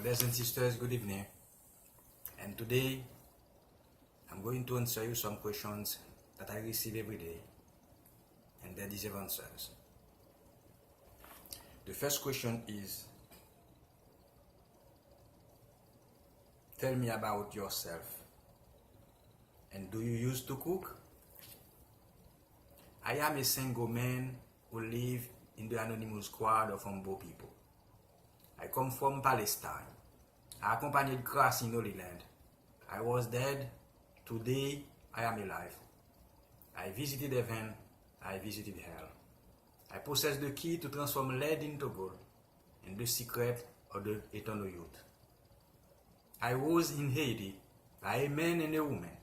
Brothers and sisters, good evening. And today, I'm going to answer you some questions that I receive every day, and they deserve answers. The first question is, tell me about yourself. And do you used to cook? I am a single man who live in the anonymous squad of humble people. I come from Palestine. I accompanied Christ in Holy Land. I was dead. Today, I am alive. I visited heaven. I visited hell. I possess the key to transform lead into gold and the secret of the eternal youth. I was in Haiti by a man and a woman.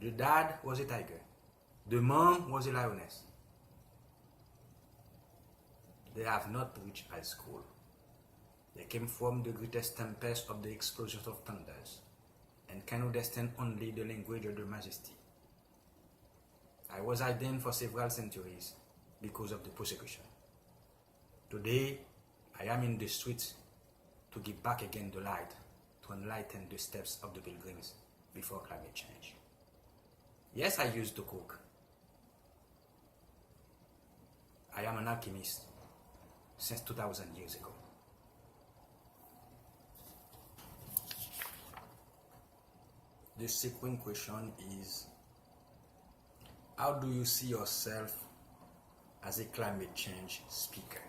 The dad was a tiger. The mom was a lioness. They have not reached high school. They came from the greatest tempest of the explosions of thunders, and can understand only the language of the majesty. I was hidden for several centuries because of the persecution. Today, I am in the streets to give back again the light, to enlighten the steps of the pilgrims before climate change. Yes, I used to cook. I am an alchemist since 2000 years ago. The second question is, how do you see yourself as a climate change speaker?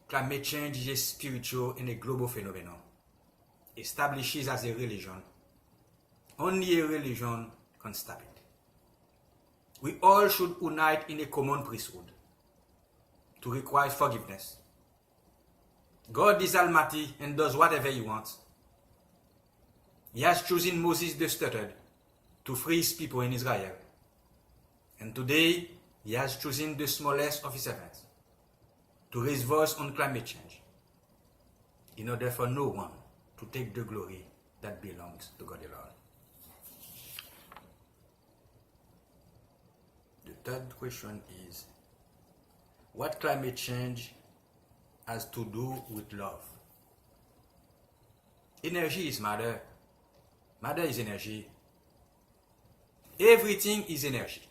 Climate change is a spiritual and a global phenomenon, established as a religion. Only a religion can stop it. We all should unite in a common priesthood to require forgiveness. God is almighty and does whatever he wants. He has chosen Moses the stuttered to free his people in Israel. And today, he has chosen the smallest of his servants to raise voice on climate change, in order for no one to take the glory that belongs to God alone. The third question is, what climate change has to do with love? Energy is matter. Matter is energy. Everything is energy.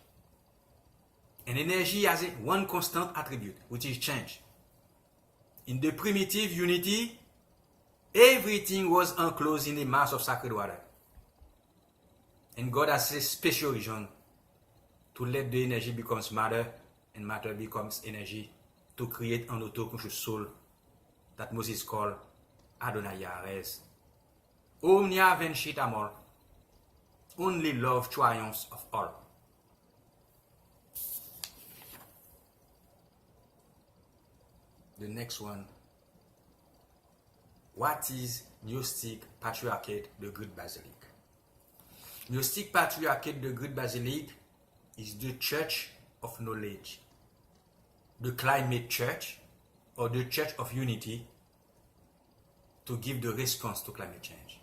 And energy has one constant attribute, which is change. In the primitive unity, everything was enclosed in a mass of sacred water. And God has a special reason to let the energy becomes matter and matter becomes energy, to create an autoconscious soul that Moses called Adonai Yarez. Omnia vincit amor. Only love triumphs of all. The next one. What is Gnostic Patriarchate, the Great Basilic? Gnostic Patriarchate, the Great Basilic, is the church of knowledge, the climate church, or the church of unity, to give the response to climate change.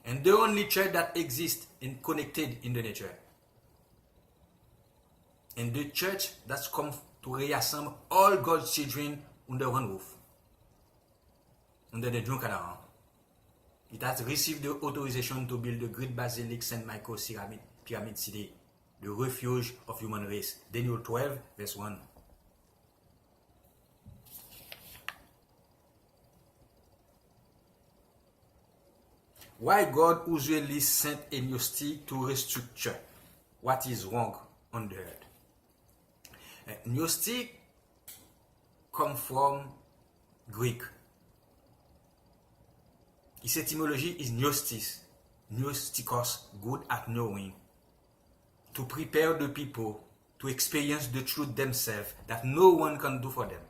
And the only church that exists and connected in the nature. And the church that's come to reassemble all God's children under one roof, under the John Canaan. It has received the authorization to build the Great Basilic St. Michael Pyramid City, the refuge of human race. Daniel 12, verse 1. Why God usually sent a Gnostic to restructure what is wrong on the earth? Gnostic come from Greek. Its etymology is gnostis, gnostikos, good at knowing, to prepare the people to experience the truth themselves that no one can do for them.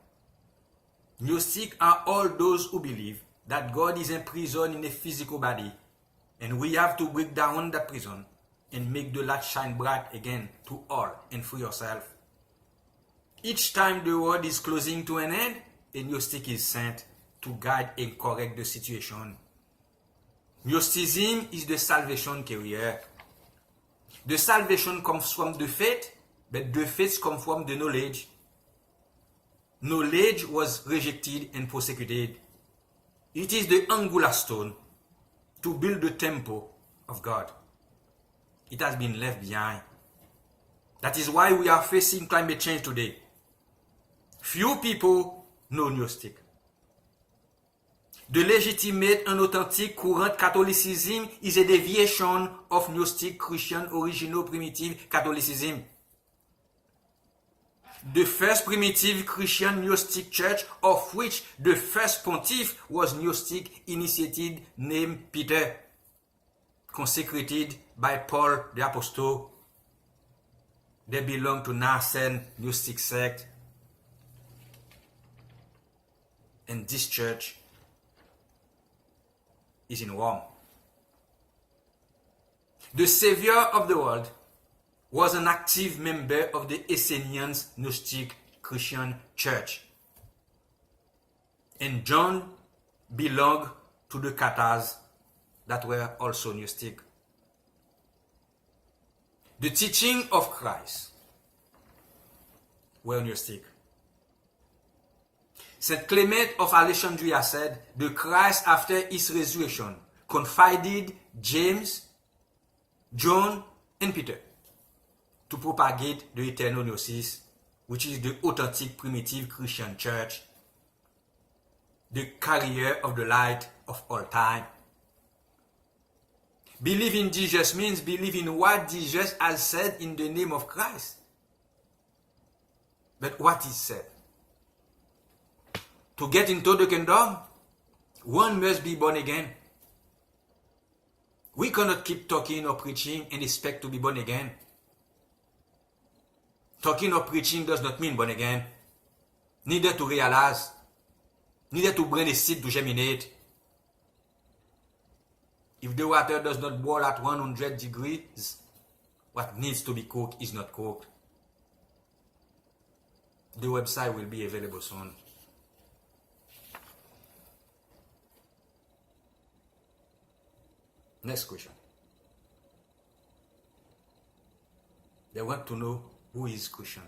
Gnostic are all those who believe that God is imprisoned in a physical body, and we have to break down that prison and make the light shine bright again to all and free yourself. Each time the world is closing to an end, a Gnostic is sent to guide and correct the situation. Gnosticism is the salvation carrier. The salvation comes from the faith, but the faith comes from the knowledge. knowledge was rejected and persecuted. It is the angular stone to build the temple of God. It has been left behind. That is why we are facing climate change today. Few people know Gnostic. The legitimate and authentic current Catholicism is a deviation of Gnostic Christian original primitive Catholicism. The first primitive Christian Gnostic church, of which the first pontiff was Gnostic initiated, named Peter, consecrated by Paul the Apostle. They belong to Nicene Gnostic sect. And this church is in Rome. The Savior of the world was an active member of the Essenian Gnostic Christian Church. And John belonged to the Cathars that were also Gnostic. The teaching of Christ were Gnostic. Saint Clement of Alexandria said, the Christ after his resurrection confided James, John, and Peter to propagate the eternal gnosis, which is the authentic primitive Christian church, the carrier of the light of all time. Believe in Jesus means believe in what Jesus has said in the name of Christ. But what is said? To get into the kingdom, one must be born again. We cannot keep talking or preaching and expect to be born again. Talking or preaching does not mean born again. Neither to realize, neither to bring a seed to germinate. If the water does not boil at 100 degrees, what needs to be cooked is not cooked. The website will be available soon. Next question. They want to know who is Christian.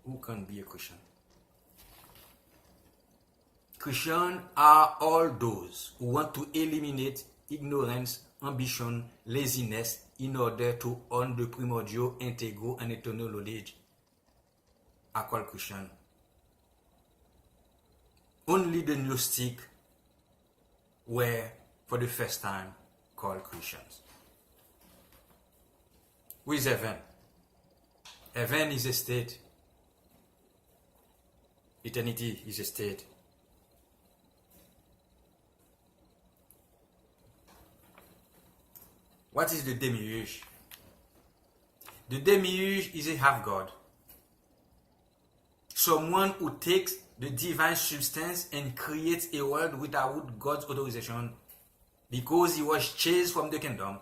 Who can be a Christian? Christians are all those who want to eliminate ignorance, ambition, laziness in order to earn the primordial, integral, and eternal knowledge. Are called Christian. Only the Gnostic were, for the first time, called Christians. Who is heaven? Heaven is a state. Eternity is a state. What is the demiurge? The demiurge is a half-god. Someone who takes the divine substance and creates a world without God's authorization because he was chased from the kingdom.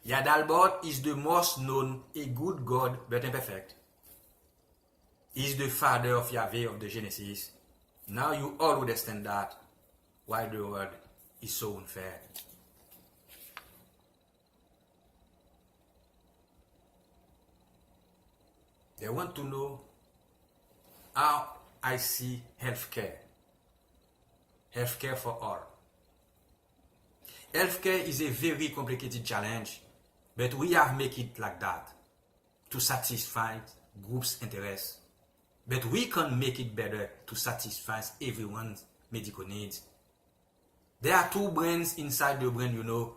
Yadalbot is the most known, a good God but imperfect. He is the father of Yahweh of the Genesis. Now you all understand that why the world is so unfair. They want to know how I see healthcare. Healthcare for all. Healthcare is a very complicated challenge, but we have made it like that to satisfy groups' interests. But we can make it better to satisfy everyone's medical needs. There are two brains inside the brain, you know.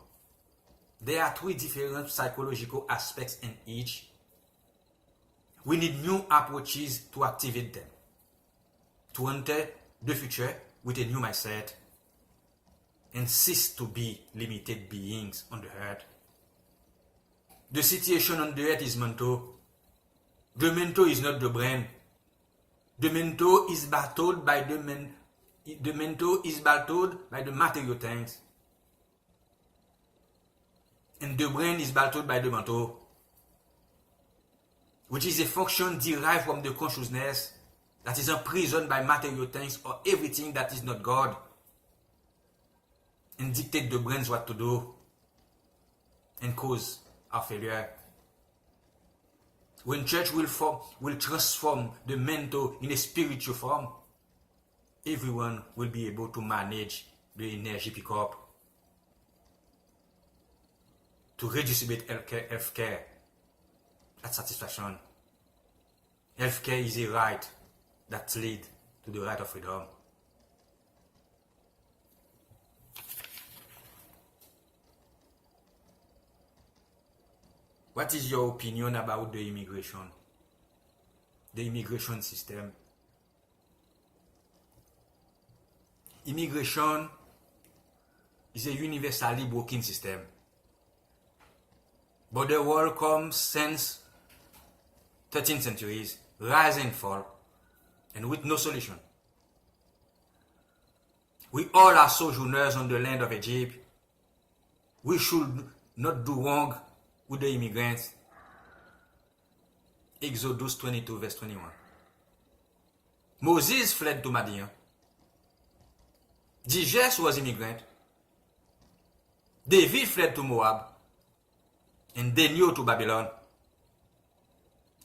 There are three different psychological aspects in each. We need new approaches to activate them, to enter the future with a new mindset and cease to be limited beings on the earth. The situation on the earth is mental. The mental is not the brain. The mental is battled by the material things. And the brain is battled by the mental, which is a function derived from the consciousness that is imprisoned by material things or everything that is not God, and dictate the brains what to do and cause our failure. When church will transform the mental in a spiritual form, everyone will be able to manage the energy pickup, to redistribute healthcare at satisfaction. Healthcare is a right that leads to the right of freedom. What is your opinion about the immigration system? Immigration is a universally broken system. But the world comes since 13 centuries, rise and fall, and with no solution. We all are sojourners on the land of Egypt. We should not do wrong with the immigrants. Exodus 22 verse 21. Moses fled to Madian. Jesus was immigrant. David fled to Moab. And Daniel to Babylon.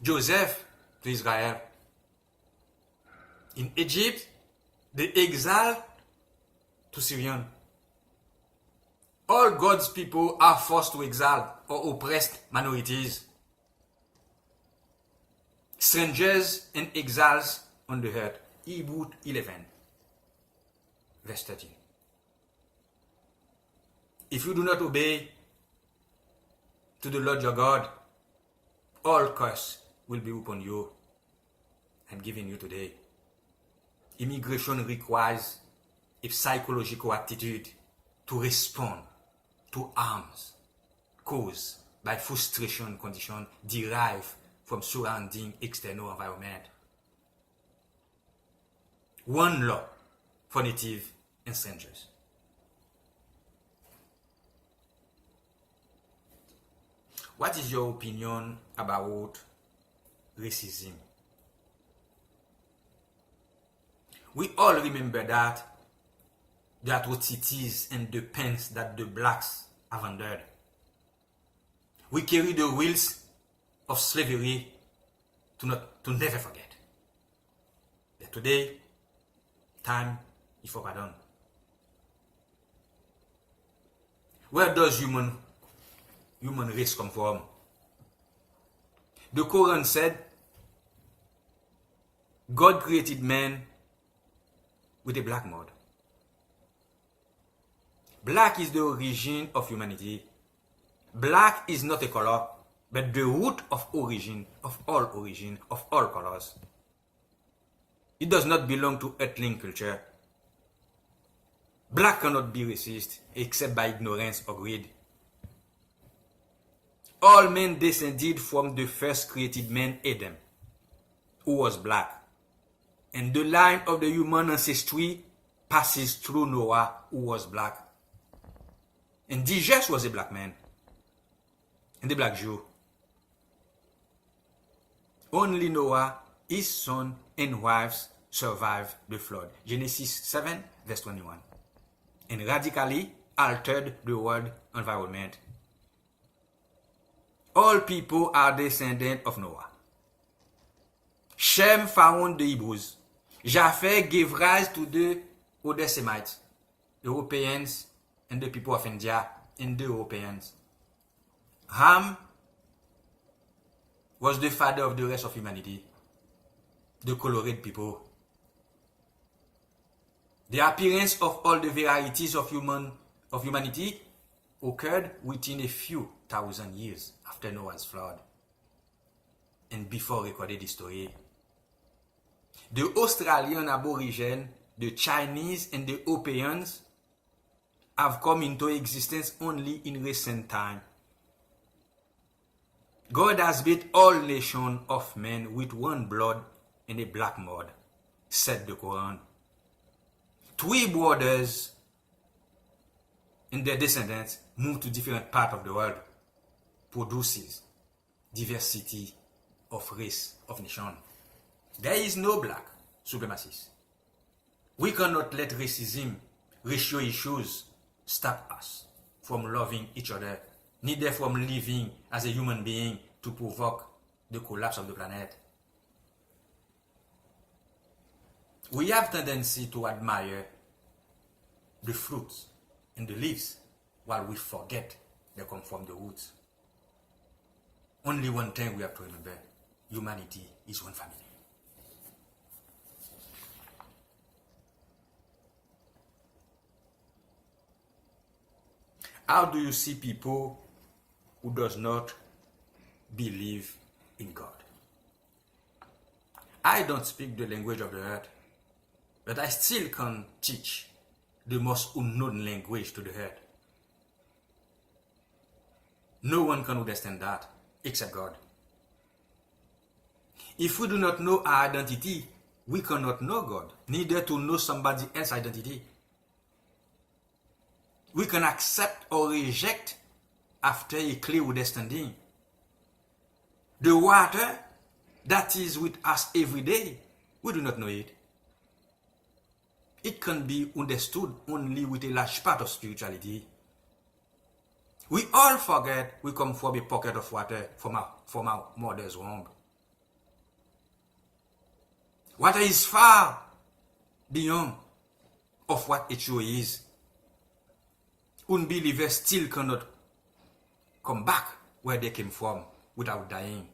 Joseph to Israel. In Egypt, they exiled to Syrian. All God's people are forced to exile or oppressed minorities. Strangers and exiles on the earth. Hebrews 11, verse 13. If you do not obey to the Lord your God, all curse will be upon you. I'm giving you today. Immigration requires a psychological attitude to respond to harms caused by frustration condition derived from surrounding external environment. One law for native and strangers. What is your opinion about racism? We all remember that the atrocities and the pains that the blacks have endured. We carry the wheels of slavery to never forget. That today, time is for pardon. Where does human race come from? The Quran said, God created man with a black mode. Black is the origin of humanity. Black is not a color, but the root of all colors. It does not belong to earthling culture. Black cannot be racist except by ignorance or greed. All men descended from the first created man, Adam, who was black. And the line of the human ancestry passes through Noah, who was black. And Jesus was a black man. And a black Jew. Only Noah, his son, and wives survived the flood. Genesis 7, verse 21. And radically altered the world environment. All people are descendants of Noah. Shem found the Hebrews. Japheth gave rise to the other Semites, Europeans, and the people of India, and the Europeans. Ham was the father of the rest of humanity, the colored people. The appearance of all the varieties of humanity occurred within a few thousand years after Noah's flood and before recorded history. The Australian Aborigine, the Chinese, and the Europeans have come into existence only in recent time. God has made all nations of men with one blood and a black mud, said the Quran. 3 brothers and their descendants move to different parts of the world, produces diversity of race, of nation. There is no black supremacists. We cannot let racism, racial issues stop us from loving each other, neither from living as a human being to provoke the collapse of the planet. We have tendency to admire the fruits and the leaves while we forget they come from the roots. Only one thing we have to remember: humanity is one family. How do you see people who does not believe in God? I don't speak the language of the earth, but I still can teach the most unknown language to the earth. No one can understand that except God. If we do not know our identity, we cannot know God, neither to know somebody else's identity. We can accept or reject after a clear understanding. The water that is with us every day, we do not know it. It can be understood only with a large part of spirituality. We all forget we come from a pocket of water from our mother's womb. Water is far beyond of what H2O is. Unbelievers still cannot come back where they came from without dying.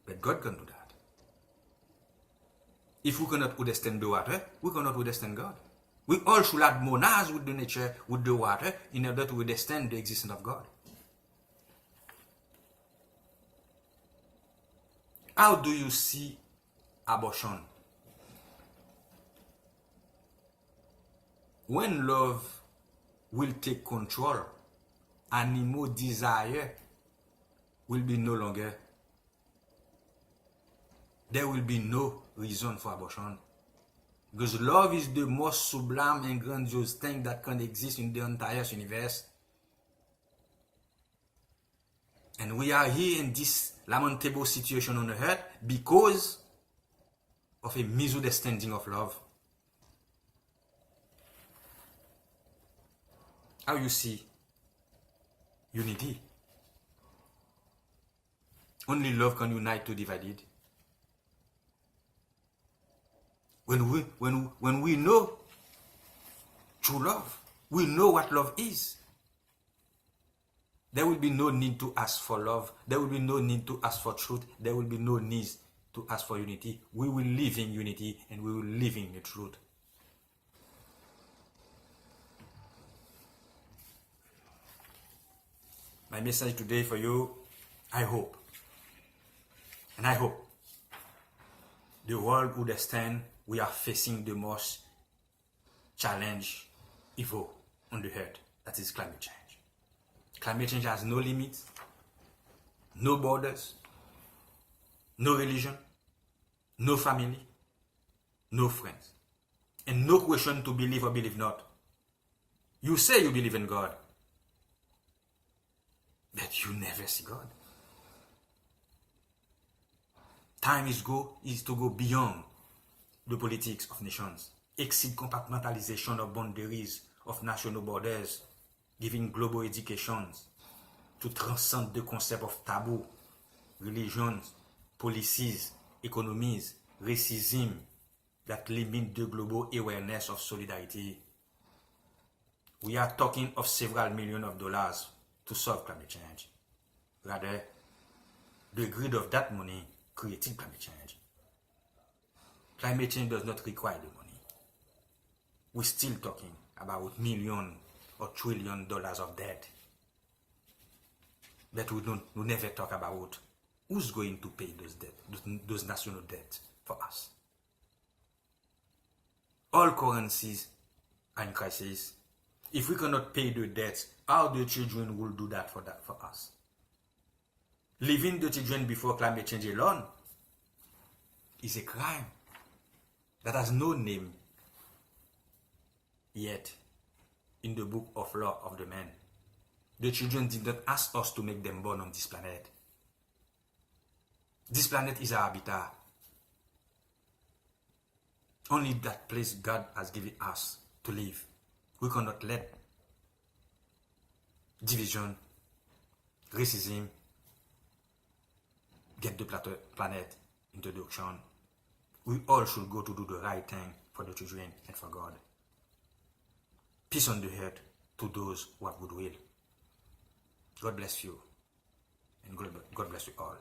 But God can do that. If we cannot understand the water, we cannot understand God. We all should harmonize with the nature, with the water, in order to understand the existence of God. How do you see abortion? When love will take control, animal desire will be no longer. There will be no reason for abortion. Because love is the most sublime and grandiose thing that can exist in the entire universe. And we are here in this lamentable situation on the earth because of a misunderstanding of love. How you see unity? Only love can unite two divided. When we know true love, we know what love is. There will be no need to ask for love. There will be no need to ask for truth. There will be no need to ask for unity. We will live in unity and we will live in the truth. My message today for you, I hope the world would understand we are facing the most challenge evil on the earth, that is climate change. Climate change has no limits, no borders, no religion, no family, no friends, and no question to believe or believe not. You say you believe in God, but you never see God. Time is to go beyond the politics of nations, exceed compartmentalization of boundaries of national borders, giving global educations to transcend the concept of taboo, religions, policies, economies, racism that limit the global awareness of solidarity. We are talking of several millions of dollars to solve climate change. Rather, the greed of that money creating climate change. Climate change does not require the money. We're still talking about million or $1 trillion of debt. But we never talk about who's going to pay those debt, those national debts for us. All currencies are in crisis. If we cannot pay the debts, how the children will do that for us? Leaving the children before climate change alone is a crime that has no name yet in the book of law of the man. The children did not ask us to make them born on this planet. This planet is our habitat. Only that place God has given us to live. We cannot let division, racism, get the planet into the auction. We all should go to do the right thing for the children and for God. Peace on the earth to those who have goodwill. God bless you, and God bless you all.